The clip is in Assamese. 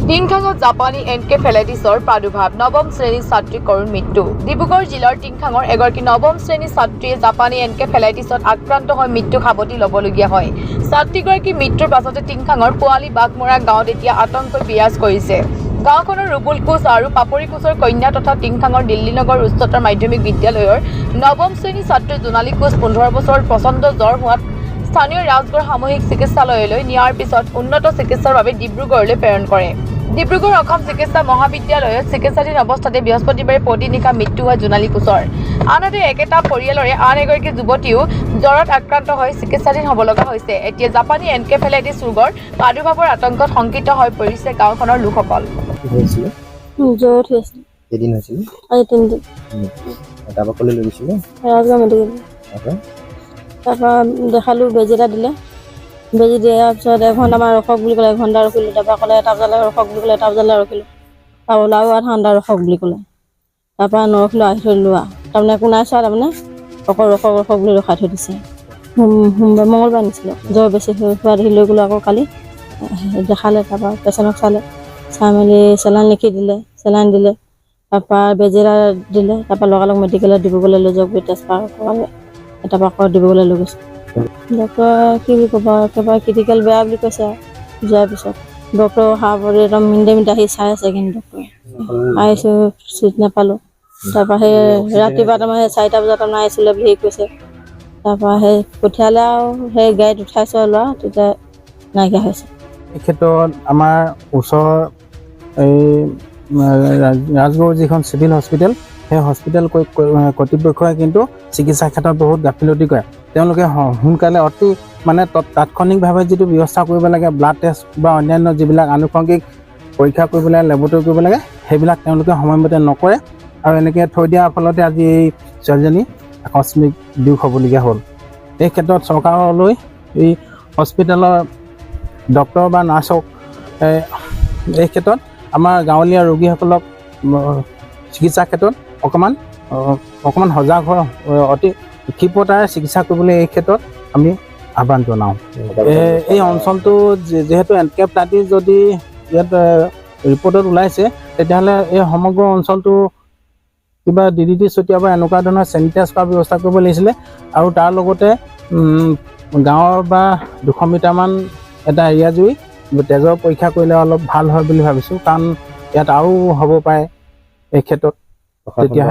টিংখাঙত জাপানী এনকেফেলাইটিছৰ প্ৰাদুৰ্ভাৱ নৱম শ্ৰেণীৰ ছাত্ৰী কৰুণ মৃত্যু ডিব্ৰুগড় জিলাৰ টিংখাঙৰ এগৰাকী নৱম শ্ৰেণীৰ ছাত্ৰীয়ে জাপানী এনকেফেলাইটিছত আক্ৰান্ত হৈ মৃত্যু সাৱটি ল'বলগীয়া হয়। ছাত্ৰীগৰাকীৰ মৃত্যুৰ পাছতে টিংখাঙৰ পোৱালী বাঘমৰা গাঁৱত এতিয়া আতংকই বিৰাজ কৰিছে। গাঁওখনৰ ৰুবুল কোচ আৰু পাপৰি কোচৰ কন্যা তথা টিংখাঙৰ দিল্লীনগৰ উচ্চতৰ মাধ্যমিক বিদ্যালয়ৰ নৱম শ্ৰেণীৰ ছাত্ৰী জোনালী কোচ 15 বছৰ প্ৰচণ্ড জ্বৰ হোৱাত স্থানীয় ৰাজগড় সামূহিক চিকিৎসালয়লৈ নিয়াৰ পিছত উন্নত চিকিৎসাৰ বাবে ডিব্ৰুগড়লৈ প্ৰেৰণ কৰে। ডিব্ৰুগড় অসম চিকিৎসা মহাবিদ্যালয়ত চিকিৎসাধীন অৱস্থাতে বৃহস্পতিবাৰে পুৱতি নিশা মৃত্যু হয় জোনালী কোচৰ। আনহাতে একেটা পৰিয়ালৰে আন এগৰাকী যুৱতীও জ্বৰত আক্ৰান্ত হৈ চিকিৎসাধীন হ'ব লগা হৈছে। এতিয়া জাপানী এনকেফেলাইটিছ ৰোগৰ প্ৰাদুৰ্ভাৱৰ আতংকত শংকিত হৈ পৰিছে গাঁওখনৰ লোকসকল। জ্বৰ হৈছিল এদিন হৈছিল আজি 3 দিন তাৰপৰা ক'লৈ লৈ গৈছিলে ৰাজগড় মেডিকেল তাৰপৰা দেখালোঁ বেজী এটা দিলে বেজী দিয়াৰ পিছত এঘণ্টামান ৰখক বুলি ক'লে এঘণ্টা ৰখিলোঁ তাৰপৰা ক'লে এটা বজালৈ ৰখক বুলি ক'লে এটা বজালৈ ৰখিলোঁ তাৰ ওলাও আৰু ঠাণ্ডা ৰখক বুলি ক'লে তাৰপৰা নৰখিলোঁ আহি থৈ দিলোঁ আৰু তাৰমানে একো নাই চোৱা তাৰমানে অকল ৰখক বুলি ৰখাই থৈ দিছে মঙলবাৰ নিছিলোঁ জ্বৰ বেছি হোৱা দেখি লৈ গ'লোঁ আকৌ কালি দেখালে তাৰপৰা পেচেণ্টক চাই মেলি চেলাইন লিখি দিলে চেলাইন দিলে তাৰপৰা বেজী এটা দিলে তাৰপৰা লগালগ মেডিকেলত ডিব্ৰুগড়লৈ লৈ যাওক বুলি ট্ৰেন্সফাৰ কৰালে তাৰপৰা আকৌ ডিব্ৰুগড়লৈ লৈ গৈছোঁ ডক্টৰে কি বুলি ক'ব একেবাৰে ক্ৰিটিকেল বেয়া বুলি কৈছে আৰু যোৱাৰ পিছত ডক্টৰ অহাৰ পৰা একদম মিনিটে আহি চাই আছে কিন্তু ডক্টৰে আহিছোঁ চিট নাপালোঁ তাৰপৰা সেই ৰাতিপুৱা তাৰমানে 4টা বজাত তাৰমানে আহিছিলে বুলি হেৰি কৈছে তাৰপৰা সেই পঠিয়ালে আৰু সেই গাড়ীত উঠাইছোঁ ল'ৰা তেতিয়া নাইকিয়া হৈছে। এই ক্ষেত্ৰত আমাৰ ওচৰৰ এই ৰাজগড় যিখন চিভিল হস্পিটেল সেই হস্পিটেল কৰ্তৃপক্ষই কিন্তু চিকিৎসাৰ ক্ষেত্ৰত বহুত গাফিলতি কৰে। তেওঁলোকে সোনকালে অতি মানে তাৎক্ষণিকভাৱে যিটো ব্যৱস্থা কৰিব লাগে ব্লাড টেষ্ট বা অন্যান্য যিবিলাক আনুষংগিক পৰীক্ষা কৰিব লাগে লেবৰেটৰী কৰিব লাগে সেইবিলাক তেওঁলোকে সময়মতে নকৰে আৰু এনেকৈ থৈ দিয়াৰ ফলতে আজি এই ছোৱালীজনী আকস্মিক বিয়োগ হ'বলগীয়া হ'ল। এই ক্ষেত্ৰত চৰকাৰলৈ এই হস্পিটেলৰ ডক্টৰ বা নাৰ্ছক এই ক্ষেত্ৰত আমাৰ গাঁৱলীয়া ৰোগীসকলক চিকিৎসাৰ ক্ষেত্ৰত অকণমান সজাগ হৈ অতি ক্ষীপ্ৰতাৰে চিকিৎসা কৰিবলৈ এই ক্ষেত্ৰত আমি আহ্বান জনাওঁ। এই অঞ্চলটো যিহেতু এনকেফেলাইটিছ যদি ইয়াত ৰিপৰ্টত ওলাইছে তেতিয়াহ'লে এই সমগ্ৰ অঞ্চলটো কিবা DDT ছটিয়াব এনেকুৱা ধৰণৰ চেনিটাইজ কৰাৰ ব্যৱস্থা কৰিব লাগিছিলে আৰু তাৰ লগতে গাঁৱৰ বা 200 মিটাৰমান এটা এৰিয়া জুৰি তেজৰ পৰীক্ষা কৰিলে অলপ ভাল হয় বুলি ভাবিছোঁ কাৰণ ইয়াত আৰু হ'ব পাৰে এই ক্ষেত্ৰত তেতিয়া